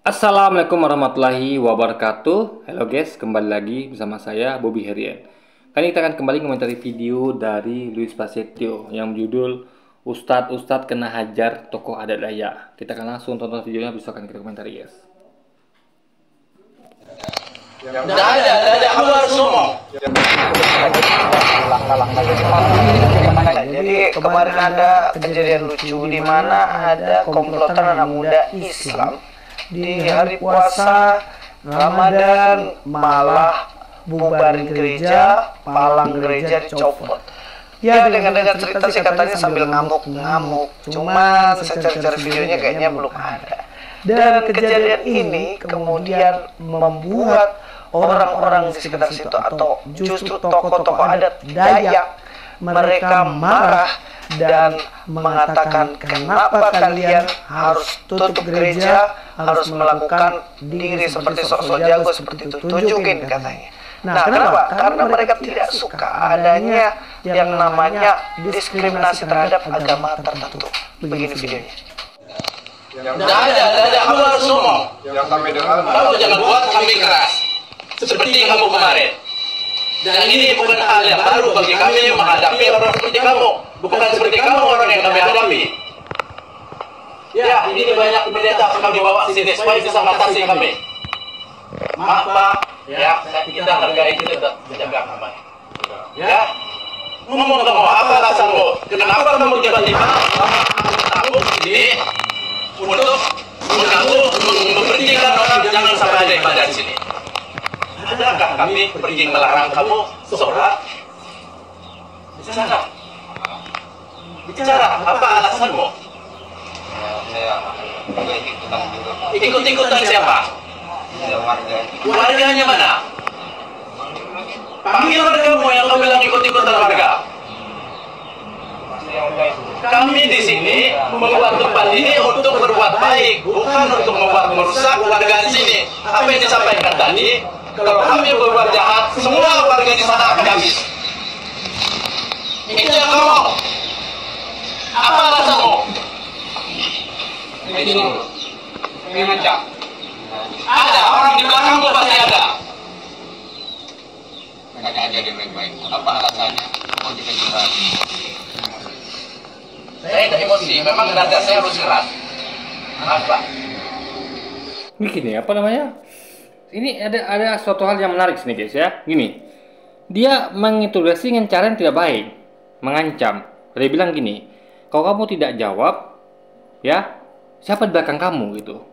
Assalamualaikum warahmatullahi wabarakatuh. Halo guys, kembali lagi bersama saya Bobby Herian. Kali ini kita akan kembali mengomentari video dari Luis Prasetyo yang berjudul Ustadz kena hajar tokoh adat Dayak. Kita akan langsung tonton videonya, bisa akan kita komentari guys. Ada, kamu harus ngomong. Jadi kemarin ada kejadian lucu di mana ada komplotan anak muda Islam di hari puasa Ramadan malah bubarin gereja, palang gereja dicopot. Ya, dengan cerita sih katanya sambil ngamuk-ngamuk. Cuman saya cari-cari videonya kayaknya belum ada. Dan kejadian ini kemudian membuat orang-orang di sekitar situ atau justru tokoh-tokoh adat Dayak mereka marah dan mengatakan, kenapa kalian harus tutup gereja, harus melakukan diri seperti sok-sok jago seperti itu, tunjukin katanya. Nah, kenapa? Karena mereka tidak suka adanya yang namanya diskriminasi terhadap agama tertentu. Begini videonya. Ada, kamu harus ngomong. Yang kami dengar, Kamu jangan buat kami keras seperti kamu kemarin. Dan ini bukan hal yang baru bagi kami menghadapi orang seperti kamu. Bukan seperti kamu orang yang kami hadapi. Ya, ini banyak pendeta kami bawa sini supaya bisa mengatasi kami. Maaf Pak, ya kita hargai, kita jaga kami. Ya, ngomong kamu apa alasanmu? Kenapa kamu tiba-tiba takut ini untuk mengganggu, memberhentikan orang jangan sampai ada ibadah di sini? Adakah kami pergi melarang kamu sholat? Bicara, apa alasanmu? Ikut-ikutan siapa? Warganya mana? Panggil wargamu yang kau bilang ikut-ikutan warga. Kami di sini membuat tempat ini untuk berbuat baik, bukan untuk membuat merusak warga di sini. Apa yang disampaikan tadi? Kalau kami berbuat jahat, semua warga di sana akan habis. Itu yang kamu mau. Apa alasanmu? Mengancam. Ada orang di belakangmu pasti ada. mereka jadi baik-baik. Apa alasannya? Mau dikejar. Saya tidak emosi, memang nada saya harus keras. Apa? Ini gini, apa namanya? Ini ada suatu hal yang menarik sini guys ya. Gini, dia menginterogasi dengan cara yang tidak baik, mengancam. Dia bilang gini, kalau kamu tidak jawab, ya siapa di belakang kamu gitu.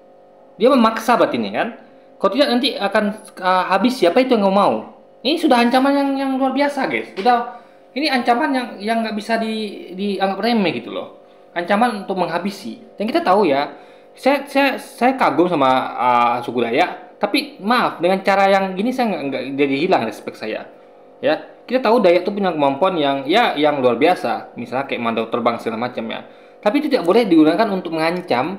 Dia memaksa berarti ini kan. Kalau tidak nanti akan habis, siapa itu yang kamu mau. Ini sudah ancaman yang luar biasa guys. Sudah, ini ancaman yang nggak bisa dianggap remeh gitu loh. Ancaman untuk menghabisi. Dan kita tahu ya, saya kagum sama suku Dayak. Tapi maaf, dengan cara yang gini saya nggak jadi hilang respek saya. Ya, kita tahu Dayak itu punya kemampuan yang luar biasa. Misalnya kayak mandau terbang segala macam ya. Tapi itu tidak boleh digunakan untuk mengancam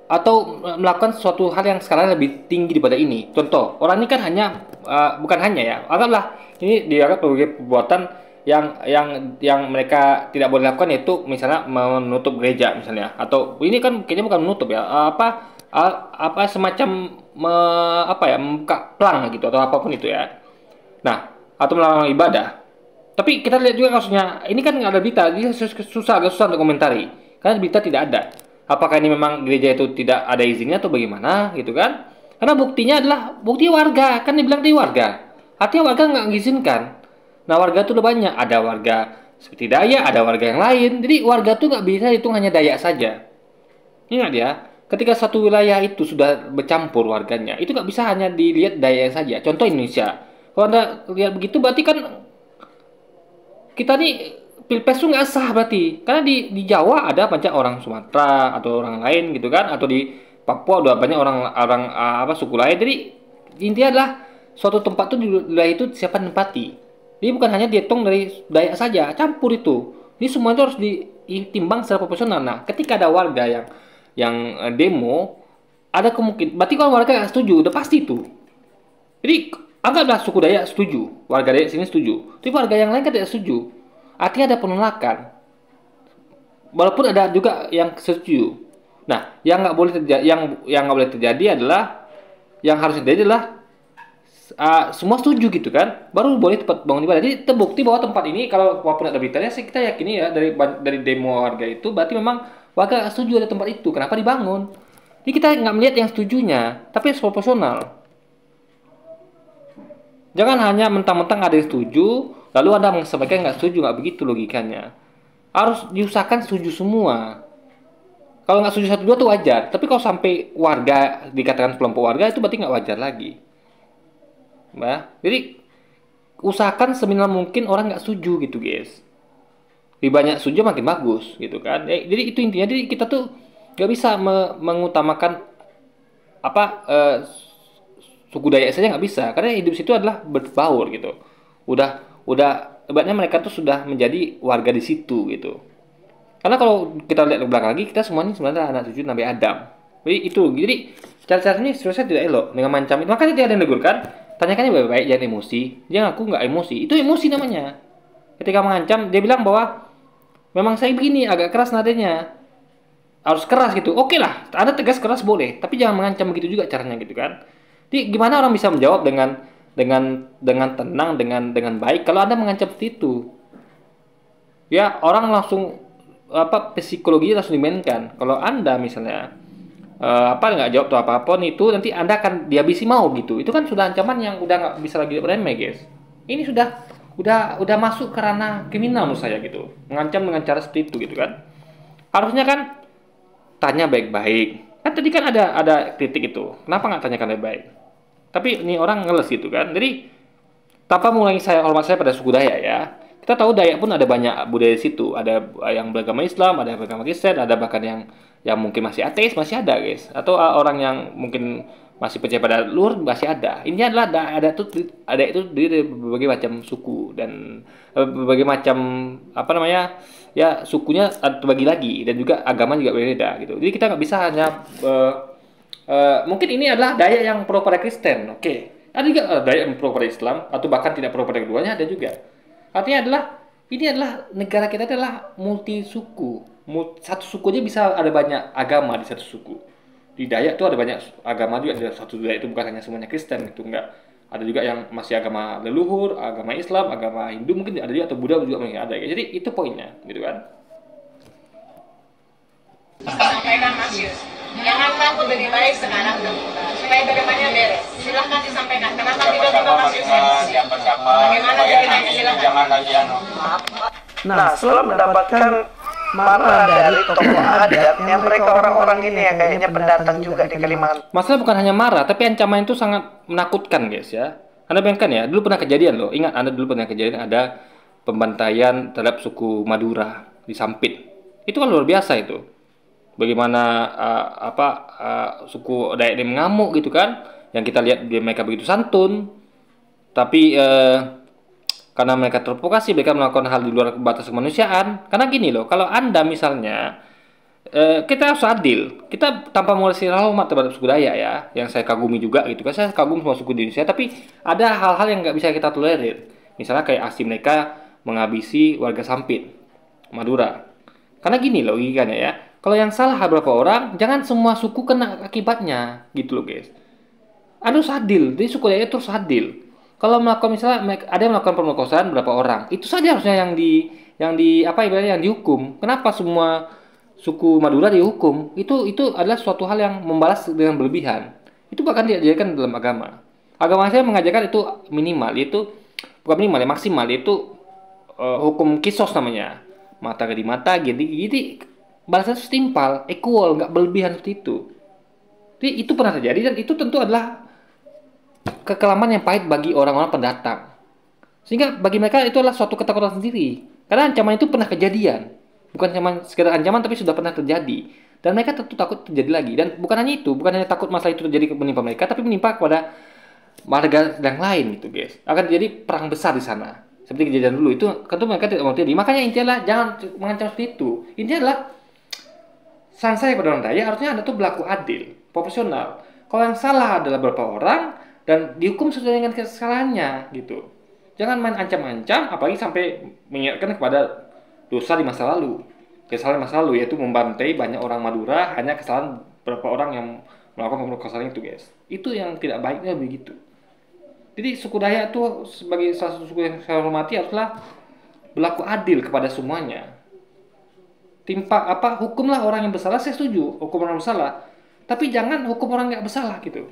atau melakukan suatu hal yang sekarang lebih tinggi daripada ini. Contoh, orang ini kan hanya bukan hanya ya, anggaplah ini dianggap sebagai perbuatan yang mereka tidak boleh lakukan, yaitu misalnya menutup gereja misalnya, atau ini kan kayaknya bukan menutup ya, apa semacam membuka pelang gitu atau apapun itu ya. Nah, atau melarang ibadah. Tapi kita lihat juga kasusnya, ini kan nggak ada berita, dia agak susah untuk komentari karena berita tidak ada. Apakah ini memang gereja itu tidak ada izinnya atau bagaimana gitu kan? Karena buktinya adalah bukti warga, kan dibilang di warga. Artinya warga nggak mengizinkan. Nah, warga itu udah banyak, ada warga seperti Dayak, ada warga yang lain. Jadi warga tuh nggak bisa dihitung hanya Dayak saja. Ingat ya, ketika satu wilayah itu sudah bercampur warganya, itu nggak bisa hanya dilihat Dayak saja. Contoh Indonesia, kalau Anda lihat begitu berarti kan kita nih pilpres tuh nggak sah berarti, karena di Jawa ada banyak orang Sumatera atau orang lain gitu kan, atau di Papua udah banyak orang suku lain. Jadi intinya adalah suatu tempat tuh di wilayah itu siapa nempati. Jadi bukan hanya dihitung dari Dayak saja, campur itu. Ini semua itu harus ditimbang secara proporsional. Nah, ketika ada warga yang demo, ada kemungkinan, berarti kalau warga nggak setuju, udah pasti itu. Jadi anggaplah suku Dayak setuju, warga Dayak sini setuju, tapi warga yang lain kan tidak setuju. Artinya ada penolakan. Walaupun ada juga yang setuju. Nah, yang nggak boleh terjadi, yang nggak boleh terjadi adalah, yang harus terjadi adalah semua setuju gitu kan, baru boleh tempat bangun ibadah. Jadi terbukti bahwa tempat ini, kalau walaupun ada beritanya sih, kita yakini ya dari demo warga itu, berarti memang warga setuju ada tempat itu. Kenapa dibangun? Jadi kita nggak melihat yang setujunya, tapi proporsional. Jangan hanya mentang-mentang ada yang setuju, lalu Anda sebagai nggak setuju, nggak begitu logikanya. Harus diusahakan setuju semua. Kalau nggak setuju satu dua tuh wajar, tapi kalau sampai warga dikatakan kelompok warga itu berarti nggak wajar lagi. Nah, jadi usahakan seminimal mungkin orang nggak setuju gitu guys. Lebih banyak setuju makin bagus gitu kan. Jadi itu intinya. Jadi kita tuh nggak bisa mengutamakan apa suku Dayak saja, nggak bisa, karena hidup situ adalah berbaur gitu. Udah ibaratnya mereka tuh sudah menjadi warga di situ gitu. Karena kalau kita lihat ke belakang lagi, kita semua ini sebenarnya anak cucu Nabi Adam. Jadi cara-cara ini sebenarnya tidak elok dengan macam itu. Makanya dia ada yang negur kan, tanyakannya baik-baik, jangan emosi. Dia ngaku nggak emosi, itu emosi namanya. Ketika mengancam, dia bilang bahwa memang saya begini, agak keras nadanya, harus keras gitu. Oke lah, Anda tegas keras boleh, tapi jangan mengancam begitu juga caranya gitu kan. Jadi gimana orang bisa menjawab dengan tenang, dengan baik kalau Anda mengancam seperti itu? Ya, orang langsung psikologinya langsung dimainkan. Kalau Anda misalnya nggak jawab tuh apapun itu, nanti Anda akan dihabisi mau gitu. Itu kan sudah ancaman yang udah nggak bisa lagi remeh, guys. Ini udah masuk ke ranah kriminal menurut saya gitu. Mengancam dengan cara seperti itu gitu kan. Harusnya kan tanya baik-baik. Kan tadi kan ada kritik itu. Kenapa nggak tanyakan baik-baik? Tapi ini orang ngeles gitu kan. Jadi tanpa mengulangi hormat saya pada suku Dayak ya. Kita tahu Dayak pun ada banyak budaya di situ. Ada yang beragama Islam, ada yang beragama Kristen, ada bahkan yang mungkin masih ateis, masih ada guys. Atau orang yang mungkin masih percaya pada luhur, masih ada. Ini adalah ada itu dari berbagai macam suku dan berbagai macam ya sukunya terbagi lagi, dan juga agama juga berbeda gitu. Jadi kita nggak bisa hanya mungkin ini adalah Dayak yang pro pada Kristen, oke. Ada juga Dayak yang pro pada Islam, atau bahkan tidak pro pada keduanya, ada juga. Artinya ini adalah negara kita adalah multi suku. Satu suku aja bisa ada banyak agama di satu suku. Di Dayak tuh ada banyak agama juga. Di satu Dayak itu bukan hanya semuanya Kristen, itu enggak. Ada juga yang masih agama leluhur, agama Islam, agama Hindu mungkin ada juga, atau Buddha juga mungkin ada. Jadi itu poinnya, gitu kan? Sampaikan Mas Yus, jangan takut lebih baik sekarang supaya bagaimana beres. Silahkan disampaikan. Kenapa tidak juga Mas Yus? Bagaimana ceritanya, silahkan. Jangan lagi Nah, setelah mendapatkan marah dari tokoh adat yang mereka orang-orang ini yang kayaknya pendatang juga di Kalimantan. Masalah bukan hanya marah, tapi ancaman itu sangat menakutkan guys ya. Anda bayangkan ya, dulu pernah kejadian loh. Ingat, Anda dulu pernah kejadian ada pembantaian terhadap suku Madura di Sampit. Itu kan luar biasa itu. Bagaimana suku Dayak ini mengamuk gitu kan. Yang kita lihat mereka begitu santun. Tapi karena mereka terprovokasi, mereka melakukan hal di luar batas kemanusiaan. Karena gini loh, kalau Anda misalnya kita harus adil, kita tanpa mengurangi hormat terhadap suku Dayak ya, yang saya kagumi juga gitu kan. Saya kagum semua suku di Indonesia, tapi ada hal-hal yang nggak bisa kita tolerir. Misalnya kayak aksi mereka menghabisi warga Sampit, Madura. Karena gini loh logikanya ya, kalau yang salah beberapa orang, jangan semua suku kena akibatnya gitu loh guys. Harus adil, jadi suku Dayak terus adil. Kalau melakukan misalnya ada yang melakukan pemerkosaan berapa orang, itu saja harusnya yang dihukum. Kenapa semua suku Madura dihukum? Itu adalah suatu hal yang membalas dengan berlebihan. Itu bahkan diajarkan dalam agama. Agama saya mengajarkan itu minimal, itu bukan minimal ya, maksimal, itu hukum kisos namanya. Mata ke di mata, jadi balasnya setimpal, equal, nggak berlebihan seperti itu. Jadi itu pernah terjadi, dan itu tentu adalah kekelaman yang pahit bagi orang-orang pendatang. Sehingga bagi mereka itu adalah suatu ketakutan sendiri. Karena ancaman itu pernah kejadian. Bukan cuma sekedar ancaman, tapi sudah pernah terjadi. Dan mereka tentu takut terjadi lagi. Dan bukan hanya itu, bukan hanya takut masalah itu terjadi menimpa mereka, tapi menimpa kepada warga yang lain gitu guys. Akan terjadi perang besar di sana. Seperti kejadian dulu itu, tentu mereka tidak mau terjadi. Makanya intinya adalah jangan mengancam seperti itu. Intinya adalah saran saya kepada orang Dayak, harusnya Anda tuh berlaku adil, proporsional. Kalau yang salah adalah beberapa orang, dan dihukum sesuai dengan kesalahannya gitu. Jangan main ancam-ancam, apalagi sampai mengingatkan kepada dosa di masa lalu. kesalahan masa lalu, yaitu membantai banyak orang Madura hanya kesalahan beberapa orang yang melakukan pemerkosaan itu, guys. Itu yang tidak baiknya begitu. Jadi suku Dayak itu sebagai salah satu suku yang saya hormati haruslah berlaku adil kepada semuanya. Hukumlah orang yang bersalah, saya setuju hukum orang bersalah, tapi jangan hukum orang nggak bersalah gitu,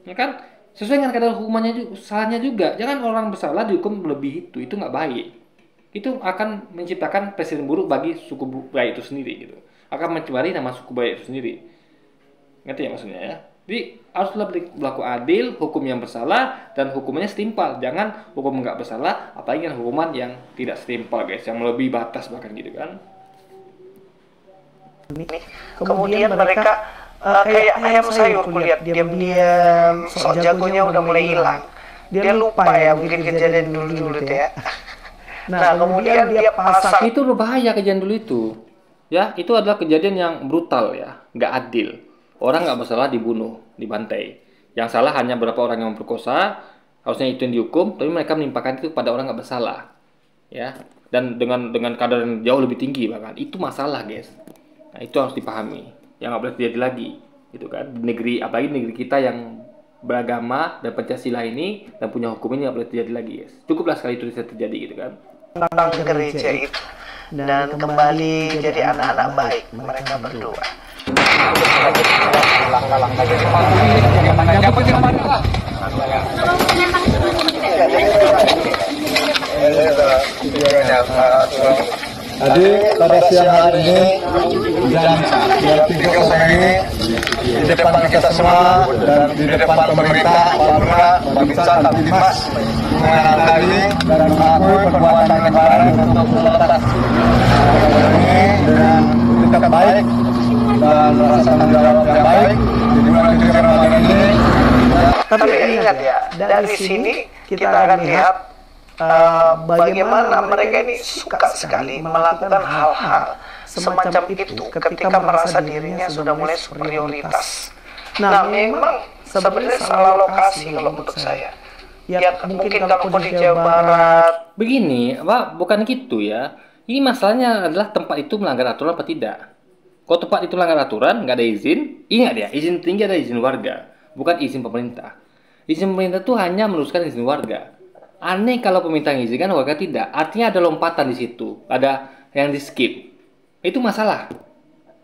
ya kan? Sesuai dengan kadar hukumannya salahnya juga. Jangan orang bersalah dihukum lebih, itu nggak baik. Itu akan menciptakan presiden buruk bagi suku Dayak itu sendiri gitu, akan mencemari nama suku Dayak itu sendiri. Ngerti ya maksudnya ya? Jadi haruslah berlaku adil, hukum yang bersalah dan hukumannya setimpal. Jangan hukum nggak bersalah, apalagi dengan hukuman yang tidak setimpal, guys, yang melebihi batas bahkan gitu kan. Kemudian mereka kayak ayam sayur, kulihat diam-diam, sok jagonya udah mulai hilang. Dia lupa ya mungkin kejadian dulu-dulu ya. Nah, kemudian dia pasang. Itu berbahaya kejadian dulu itu. Ya, itu adalah kejadian yang brutal ya, nggak adil. Orang nggak bersalah dibunuh, dibantai. Yang salah hanya beberapa orang yang memperkosa, harusnya itu yang dihukum, tapi mereka menimpakan itu pada orang nggak bersalah. Ya, dan dengan kadar yang jauh lebih tinggi bahkan. Itu masalah, guys. Nah, itu harus dipahami. Yang nggak boleh terjadi lagi, gitu kan? Negeri, apalagi negeri kita yang beragama dan Pancasila ini dan punya hukum ini nggak boleh terjadi lagi, guys. Cukuplah sekali itu bisa terjadi, gitu kan? Tentang gereja itu dan kembali jadi anak-anak baik, mereka berdoa. Jadi pada siang hari ini jam 3 sore ini di depan kita semua dan di depan pemerintah, Madura, Babinsa, Kabinmas mengenali dan mengakui perbuatan kemarin untuk melepas ini dengan tetap baik dan rasa tanggung jawab yang baik di bulan suci Ramadan ini. Tapi ingat ya, dari sini kita akan lihat bagaimana mereka ini suka sekali melakukan hal-hal semacam itu ketika merasa dirinya sudah mulai superioritas. Nah, memang sebenarnya salah lokasi kalau menurut saya. Ya mungkin kalau di Jawa Barat. Begini, Pak, bukan gitu ya. Ini masalahnya adalah tempat itu melanggar aturan apa tidak. Kalau tempat itu melanggar aturan, nggak ada izin, ingat ya, izin tinggi ada izin warga, bukan izin pemerintah. Izin pemerintah itu hanya meneruskan izin warga. Aneh kalau pemerintah mengizinkan warga tidak. Artinya ada lompatan di situ, ada yang di skip. Itu masalah.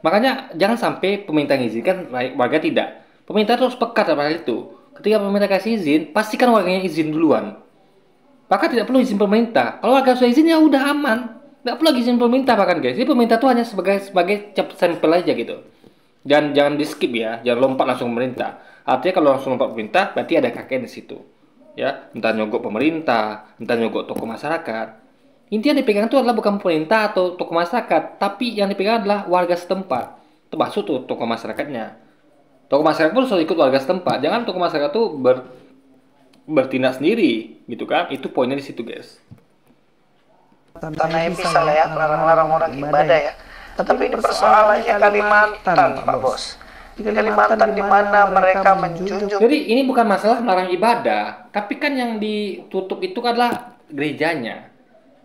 Makanya jangan sampai pemerintah mengizinkan warga tidak. Pemerintah terus pekat pada itu. Ketika pemerintah kasih izin, pastikan warganya izin duluan. Bahkan tidak perlu izin pemerintah. Kalau warga sudah izin ya udah aman. Tidak perlu lagi izin pemerintah bahkan, guys. Jadi pemerintah itu hanya sebagai cap sampel aja gitu. Dan jangan di skip ya, jangan lompat langsung pemerintah. Artinya kalau langsung lompat pemerintah berarti ada kakek di situ. Ya, entah nyogok pemerintah, entah nyogok tokoh masyarakat. Intinya yang dipegang itu adalah bukan pemerintah atau tokoh masyarakat, tapi yang dipegang adalah warga setempat. Termasuk tuh tokoh masyarakatnya. Tokoh masyarakat pun harus ikut warga setempat. Jangan tokoh masyarakat tuh bertindak sendiri, gitu kan? Itu poinnya di situ, guys. Tanah bisa lah ya, larang-larang orang ibadah ya. Tapi ini persoalannya Kalimantan, Pak Bos. Di Kalimantan di mana mereka menjunjung. Jadi ini bukan masalah melarang ibadah, tapi kan yang ditutup itu adalah gerejanya.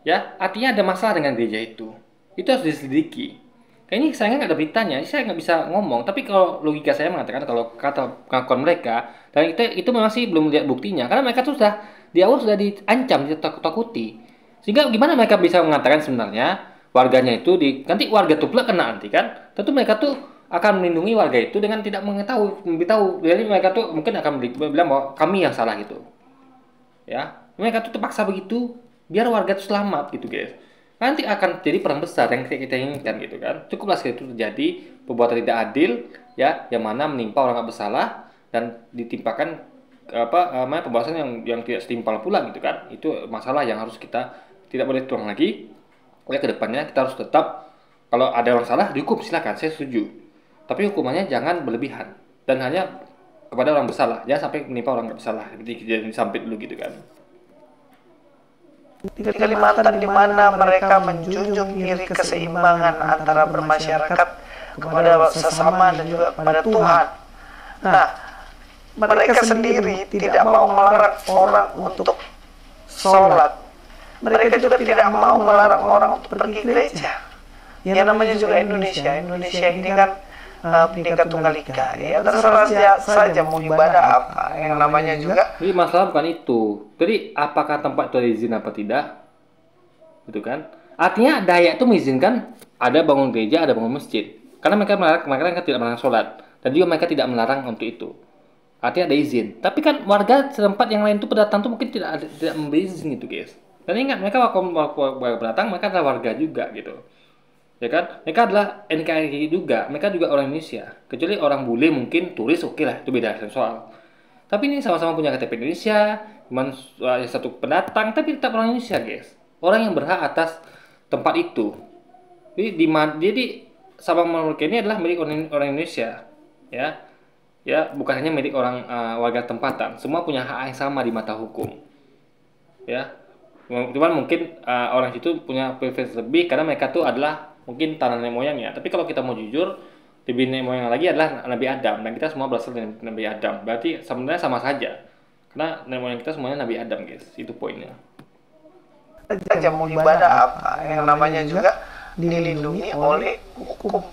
Ya, artinya ada masalah dengan gereja itu. Itu harus diselidiki. Kayaknya sayangnya nggak ada beritanya, saya nggak bisa ngomong. Tapi kalau logika saya mengatakan kalau kata pengakuan mereka, dan itu memang sih belum lihat buktinya, karena mereka tuh sudah di awal sudah diancam, ditakut-takuti. Sehingga gimana mereka bisa mengatakan sebenarnya warganya itu nanti warga tuplek kena nanti kan? Tentu mereka tuh akan melindungi warga itu dengan tidak memberitahu. Jadi mereka tuh mungkin akan bilang bahwa kami yang salah gitu. Ya, mereka tuh terpaksa begitu biar warga itu selamat gitu, guys. Nanti akan jadi perang besar yang kita inginkan gitu kan. Cukuplah sekali itu terjadi perbuatan tidak adil ya, yang mana menimpa orang nggak bersalah dan ditimpakan pembahasan yang tidak setimpal pula gitu kan. Itu masalah yang harus kita tidak boleh tuang lagi. Oleh kedepannya kita harus tetap, kalau ada orang salah dihukum silakan, saya setuju. Tapi hukumannya jangan berlebihan dan hanya kepada orang bersalah, jangan sampai menimpa orang nggak bersalah. Seperti kejadian sampai dulu gitu kan. Di Kalimantan di mana mereka menjunjung tinggi keseimbangan antara bermasyarakat kepada sesama dan juga pada Tuhan. Nah, mereka sendiri tidak mau melarang orang untuk sholat. Mereka juga tidak mau melarang orang untuk pergi gereja. yang namanya juga Indonesia. Indonesia ini kan Bhinneka Tunggal Ika. Ya terserah saja mau ibadah apa. Yang namanya juga. Jadi masalah bukan itu. Jadi apakah tempat itu ada izin apa tidak? Gitu kan? Artinya Dayak itu mengizinkan ada bangun gereja, ada bangun masjid. Karena mereka tidak melarang sholat. Dan juga mereka tidak melarang untuk itu. Artinya ada izin. Tapi kan warga setempat yang lain itu pendatang itu mungkin tidak memberi izin itu, guys. Dan ingat, mereka warga pendatang, mereka adalah warga juga gitu. Ya kan? Mereka adalah NKRI juga. Mereka juga orang Indonesia. Kecuali orang bule mungkin turis, oke lah, itu beda soal. Tapi ini sama-sama punya KTP Indonesia, cuman satu pendatang, tapi tetap orang Indonesia, guys. Orang yang berhak atas tempat itu. Jadi Sabang Merauke ini adalah milik orang Indonesia, ya, bukan hanya milik orang warga tempatan. Semua punya hak yang sama di mata hukum, ya. Cuman mungkin orang situ punya privilege lebih karena mereka tuh adalah mungkin tanah nenek moyangnya. Tapi kalau kita mau jujur, lebih nenek moyang lagi adalah Nabi Adam, dan kita semua berasal dari Nabi Adam. Berarti sebenarnya sama saja, karena nenek moyang kita semuanya Nabi Adam, guys. Itu poinnya. Saja mau ibadah apa. Yang namanya juga dilindungi oleh hukum.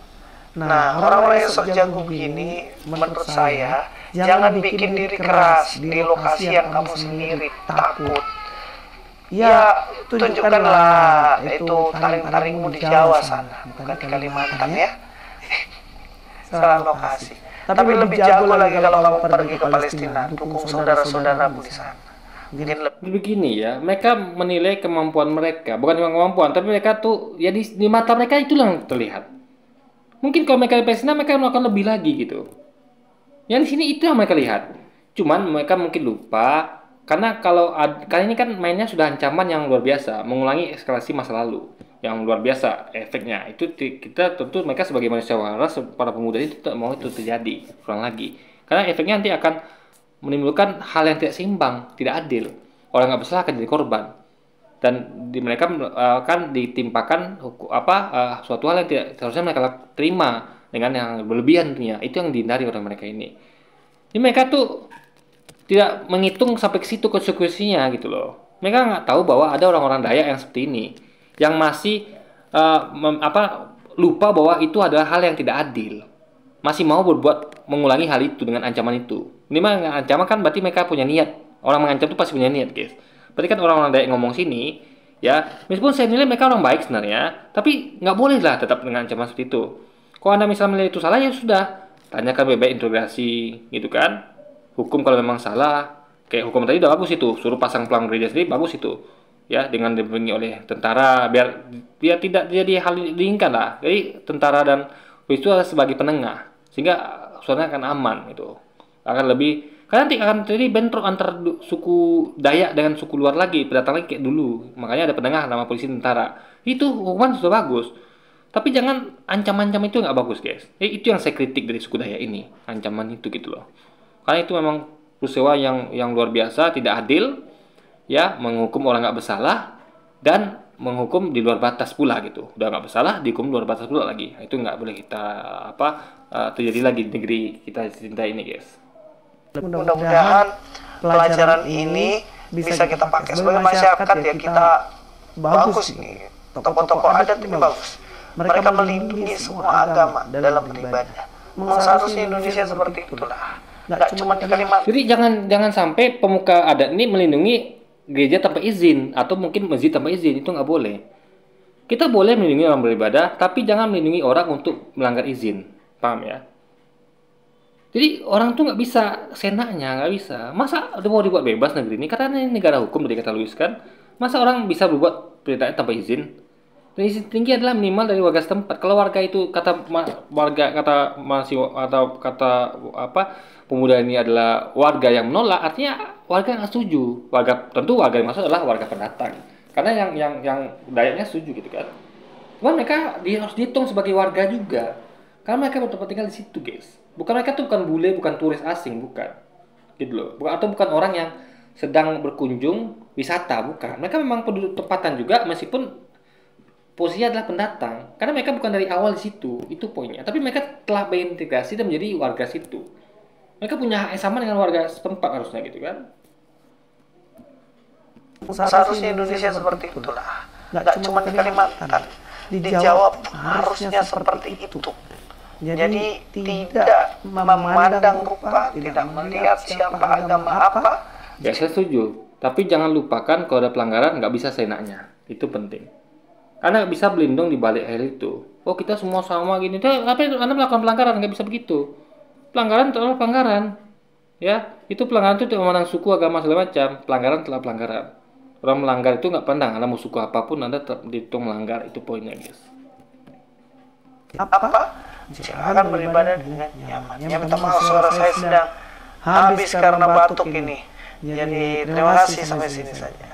Nah, orang-orang yang sok jago begini, menurut saya, jangan bikin diri keras di lokasi yang kamu sendiri takut. Ya, tunjukkanlah itu taring-taringmu di Jawa sana, bukan di Kalimantan ya. Salah lokasi. Tapi lebih jago lagi kalau kamu pergi ke Palestina, dukung saudara-saudaramu di sana. Begini ya, mereka menilai kemampuan mereka, bukan cuma kemampuan, tapi mereka tuh ya di mata mereka itulah yang terlihat. Mungkin kalau mereka di Palestina mereka melakukan lebih lagi gitu. Yang di sini itu yang mereka lihat. Cuman mereka mungkin lupa karena kali ini kan mainnya sudah ancaman yang luar biasa, mengulangi eskalasi masa lalu yang luar biasa efeknya. Itu kita tentu mereka sebagai manusia waras, para pemuda itu tidak mau itu terjadi kurang lagi. Karena efeknya nanti akan menimbulkan hal yang tidak seimbang, tidak adil. Orang nggak bersalah akan jadi korban, dan mereka akan ditimpakan suatu hal yang tidak seharusnya mereka terima dengan yang berlebihan tentunya. Itu yang dihindari oleh mereka ini. Jadi mereka tuh tidak menghitung sampai ke situ konsekuensinya gitu loh. Mereka nggak tahu bahwa ada orang-orang Dayak yang seperti ini, yang masih lupa bahwa itu adalah hal yang tidak adil. Masih mau mengulangi hal itu dengan ancaman itu. Ini mah ancaman kan berarti mereka punya niat. Orang mengancam itu pasti punya niat, guys. Berarti kan orang-orang Dayak ngomong sini, ya, meskipun saya nilai mereka orang baik sebenarnya, tapi nggak boleh lah tetap dengan ancaman seperti itu. Kalau Anda misalnya menilai itu salah, ya sudah, tanyakan baik-baik integrasi, gitu kan. Hukum kalau memang salah, kayak hukum tadi udah bagus itu, suruh pasang pelang gereja sendiri bagus itu, ya, dengan dibimbingi oleh tentara, biar tidak jadi hal diinginkan lah. Jadi tentara dan polisi itu adalah sebagai penengah, sehingga suasana akan aman gitu, akan lebih. Karena nanti akan terjadi bentrok antara suku Dayak dengan suku luar lagi, pendatang lagi kayak dulu. Makanya ada penengah nama polisi tentara. Itu hukuman sudah bagus. Tapi jangan ancam-ancam, itu nggak bagus, guys. Itu yang saya kritik dari suku Dayak ini, ancaman itu gitu loh. Karena itu memang peristiwa yang luar biasa, tidak adil, ya, menghukum orang nggak bersalah dan menghukum di luar batas pula gitu. Udah nggak bersalah, dihukum di luar batas pula lagi. Itu nggak boleh kita terjadi lagi di negeri kita cinta ini, guys. Mudah-mudahan pelajaran ini bisa kita pakai sebagai masyarakat, ya, kita bagus nih. Tokoh-tokoh adat ini bagus. Mereka melindungi semua agama dalam beribadah. Seharusnya Indonesia seperti itulah. Nggak cuma di Kalimantan. Jadi jangan sampai pemuka adat ini melindungi gereja tanpa izin atau mungkin masjid tanpa izin. Itu nggak boleh. Kita boleh melindungi orang beribadah, tapi jangan melindungi orang untuk melanggar izin. Paham ya? Jadi orang tuh nggak bisa senaknya, nggak bisa. Masa mau dibuat bebas negeri ini? Karena ini negara hukum dari kata Luis kan. Masa orang bisa berbuat perintahnya tanpa izin? Dan izin tinggi adalah minimal dari warga setempat. Kalau warga itu kata pemuda ini adalah warga yang menolak, artinya warga nggak setuju. Tentu warga yang masuk adalah warga pendatang. Karena yang Dayaknya setuju gitu kan. Cuman mereka harus dihitung sebagai warga juga. Karena mereka betul-betul tinggal di situ, guys. Bukan, mereka tuh bukan bule, bukan turis asing, bukan. Gitu loh. Atau bukan orang yang sedang berkunjung wisata, bukan. Mereka memang penduduk tempatan juga, meskipun posisinya adalah pendatang. Karena mereka bukan dari awal di situ, itu poinnya. Tapi mereka telah berintegrasi dan menjadi warga situ. Mereka punya hak yang sama dengan warga setempat harusnya, gitu kan. Seharusnya Indonesia seperti itulah. Nggak cuma di Kalimantan. dijawab harusnya seperti itu. Jadi tidak memandang rupa, tidak melihat siapa agama apa. Ya saya setuju, tapi jangan lupakan kalau ada pelanggaran nggak bisa seenaknya, itu penting. Karena bisa berlindung di balik hal itu. Oh kita semua sama gini, tapi Anda melakukan pelanggaran, nggak bisa begitu. Pelanggaran adalah pelanggaran, ya itu pelanggaran itu tidak memandang suku, agama segala macam. Pelanggaran telah pelanggaran. Orang melanggar itu nggak pandang, Anda mau suku apapun Anda tetap dihitung melanggar, itu poinnya guys. Apa? Jangan beribadah dengan nyaman. Ya minta maaf, suara saya sedang habis karena batuk ini. Jadi terima kasih sampai sini saja.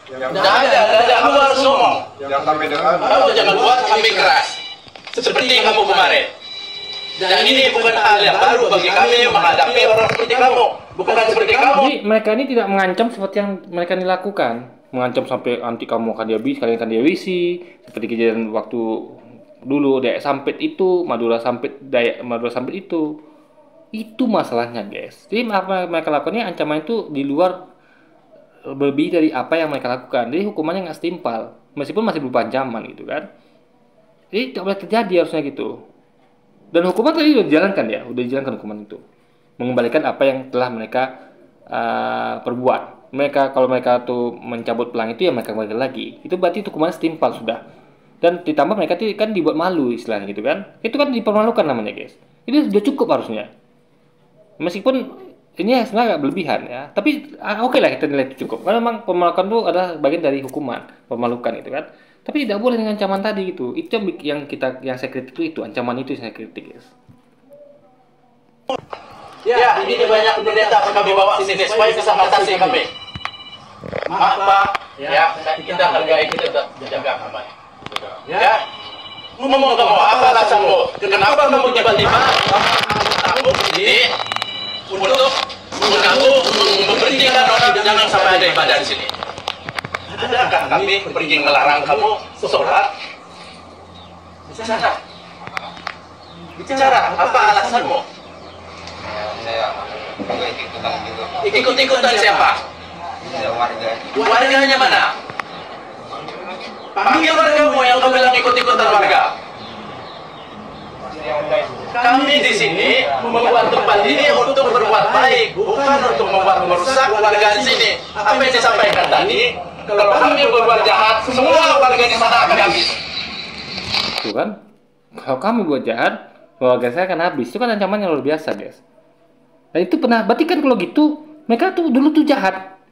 Tidak ada, kamu harus ngomong. Yang kami dengar, Kamu jangan buat kami keras. Seperti kamu kemarin. Dan ini bukan hal yang baru bagi kami menghadapi orang seperti kamu. Bukan seperti kamu. Jadi mereka ini tidak mengancam seperti yang mereka ini lakukan. Mengancam sampai nanti kamu akan dihabisi, kalian akan dihabisi. Seperti kejadian waktu dulu Dayak Sampit itu, Madura Sampit itu. Itu masalahnya guys. Jadi apa yang mereka lakukan ini ancaman itu di luar lebih dari apa yang mereka lakukan. Jadi hukumannya nggak setimpal, meskipun masih berupa ancaman gitu kan. Jadi tidak boleh terjadi harusnya gitu. Dan hukuman tadi udah dijalankan ya, udah dijalankan hukuman itu. Mengembalikan apa yang telah mereka perbuat. Kalau mereka tuh mencabut pelang itu ya mereka kembali lagi. Itu berarti hukumannya setimpal sudah. Dan ditambah mereka itu kan dibuat malu istilahnya gitu kan. Itu kan dipermalukan namanya guys. Itu sudah cukup harusnya. Meskipun ini sebenarnya agak berlebihan ya. Tapi oke lah kita nilai itu cukup. Karena memang pemalukan itu adalah bagian dari hukuman. Pemalukan itu kan. Tapi tidak boleh dengan ancaman tadi gitu. Itu yang saya kritik itu ancaman itu yang saya kritik guys. Ya, ini banyak pendeta kami bawa sini supaya bisa mengatasi kami. Maaf Pak, ya kita hargai, kita jaga aman. Ya, ngomong kamu apa alasanmu? Kenapa kamu tiba-tiba kamu ini untuk mengganggu, memberhentikan orang jangan sampai ada ibadah di sini? Adakah kami pergi melarang kamu sholat? Bicara, apa alasanmu? Saya ikut-ikutan gitu. Ikut-ikutan siapa? Warganya mana? Panggil wargamu yang kamu bilang ikut-ikutan warga. Kami di sini membuat tempat ini untuk berbuat baik, bukan untuk membuat merusak warga di sini. Apa yang disampaikan tadi, kalau kami berbuat jahat, semua warga di sana akan habis. Tuh kan, kalau kami buat jahat, keluarga saya akan habis. Itu kan ancaman yang luar biasa guys. Dan itu pernah, berarti kan kalau gitu, mereka tuh dulu tuh jahat.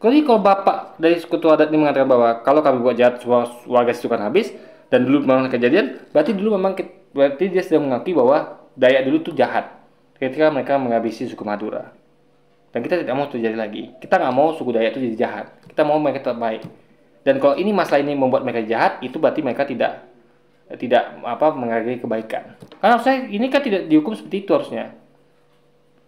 Jadi kalau bapak dari suku adat ini mengatakan bahwa kalau kami buat jahat, semua warga situ kan habis, dan dulu memang kejadian, berarti dia sedang mengakui bahwa Dayak dulu tuh jahat ketika mereka menghabisi suku Madura. Dan kita tidak mau terjadi lagi. Kita nggak mau suku Dayak itu jadi jahat. Kita mau mereka tetap baik. Dan kalau ini masalah ini membuat mereka jahat, itu berarti mereka tidak menghargai kebaikan. Karena saya ini kan tidak dihukum seperti itu harusnya.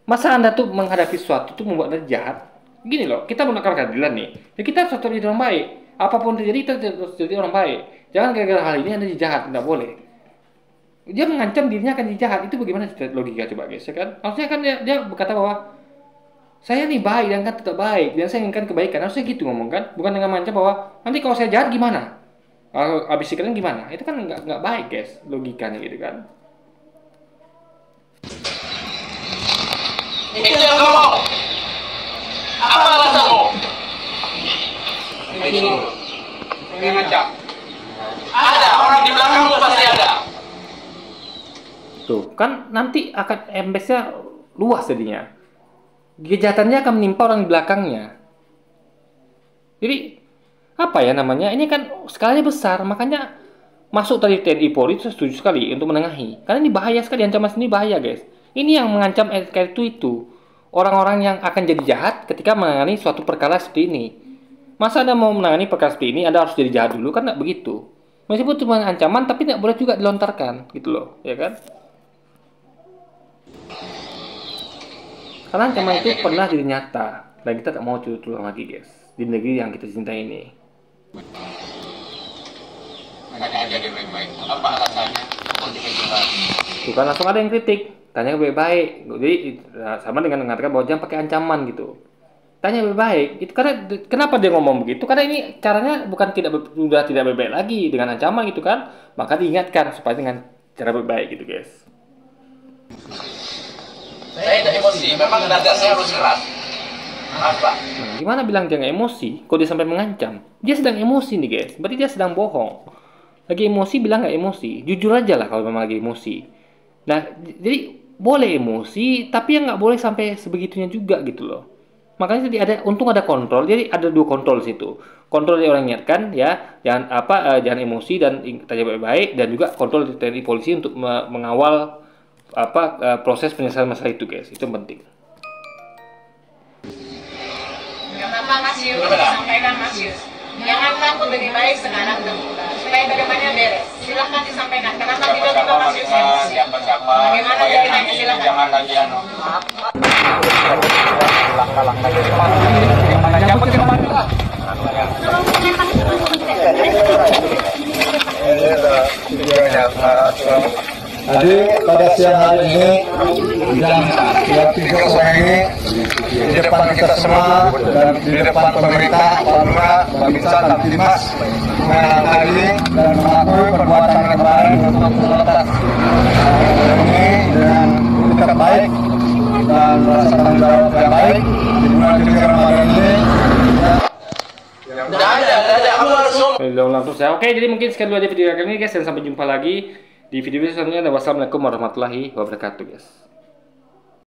Masa Anda tuh menghadapi sesuatu tuh membuat Anda jahat? Gini loh, kita melakukan keadilan nih. Ya kita harus jadi orang baik. Apapun terjadi, kita harus jadi orang baik. Jangan gara-gara hal ini Anda jadi jahat, tidak boleh. Dia mengancam dirinya akan jadi jahat. Itu bagaimana logika coba guys, ya kan? Harusnya kan dia berkata bahwa saya nih baik dan kan tetap baik dan saya inginkan kebaikan. Harusnya gitu ngomong kan? Bukan dengan mengancam bahwa nanti kalau saya jahat gimana? Habis kalian gimana? Itu kan nggak baik guys, logikanya gitu kan? Itu yang kamu mau. Apa alasanmu? Ini ngacak. Ada orang di belakangmu pasti ada. Tuh kan nanti akan embesnya luas jadinya. Kejahatannya akan menimpa orang di belakangnya. Jadi apa ya namanya? Ini kan skalanya besar, makanya masuk tadi TNI Polri itu setuju sekali untuk menengahi. Karena ini bahaya sekali, ancaman sini bahaya guys. Ini yang mengancam itu orang-orang yang akan jadi jahat ketika menangani suatu perkara seperti ini. Masa Anda mau menangani perkara seperti ini, Anda harus jadi jahat dulu? Kan nggak begitu. Meskipun cuma ancaman, tapi tidak boleh juga dilontarkan, gitu loh, ya kan? Karena ancaman itu pernah jadi nyata, dan kita tak mau terulang lagi, guys, di negeri yang kita cintai ini. Tanya aja dia baik-baik. Apa alasannya? Kok dikejual? Tuh kan langsung ada yang kritik, tanya baik-baik. Jadi sama dengan mengatakan bahwa jangan pakai ancaman gitu. tanya baik-baik. Itu karena kenapa dia ngomong begitu? Karena ini caranya bukan sudah tidak baik-baik lagi dengan ancaman gitu kan. Maka diingatkan supaya dengan cara baik-baik gitu guys. Saya tidak emosi, memang nada saya harus keras. Maaf Pak. Nah, gimana bilang dia nggak emosi? Kok dia sampai mengancam? Dia sedang emosi nih guys. Berarti dia sedang bohong. Lagi emosi bilang nggak emosi. Jujur aja lah kalau memang lagi emosi. Nah, jadi boleh emosi, tapi yang nggak boleh sampai sebegitunya juga gitu loh. Makanya tadi untung ada kontrol. Jadi ada 2 kontrol di situ. Kontrol dari orang ingatkan ya, jangan emosi dan tanya baik-baik, dan juga kontrol dari polisi untuk mengawal proses penyelesaian masalah itu guys. Itu penting. Kenapa Mas Yus disampaikan Mas Yus? Jangan takut, lebih baik sekarang terbuka supaya bagaimana beres. Silahkan disampaikan. Kenapa tiba-tiba Mas Yus emosi? Bagaimana ceritanya? Silahkan. Jangan lagi anu. Jadi pada siang hari ini jam 3 sore ini di depan kita semua dan di depan pemerintah, Pak Lurah, Babinsa, Kamtibmas menangani dan mengakui perbuatan kemarin untuk atas ini dengan sikap baik dan merasa tanggung jawab yang baik di bulan suci Ramadan ini. Tidak ada, kamu harus ngomong. Oke, jadi mungkin sekian dulu aja video kali ini guys, dan sampai jumpa lagi di video selanjutnya. Wassalamualaikum warahmatullahi wabarakatuh guys.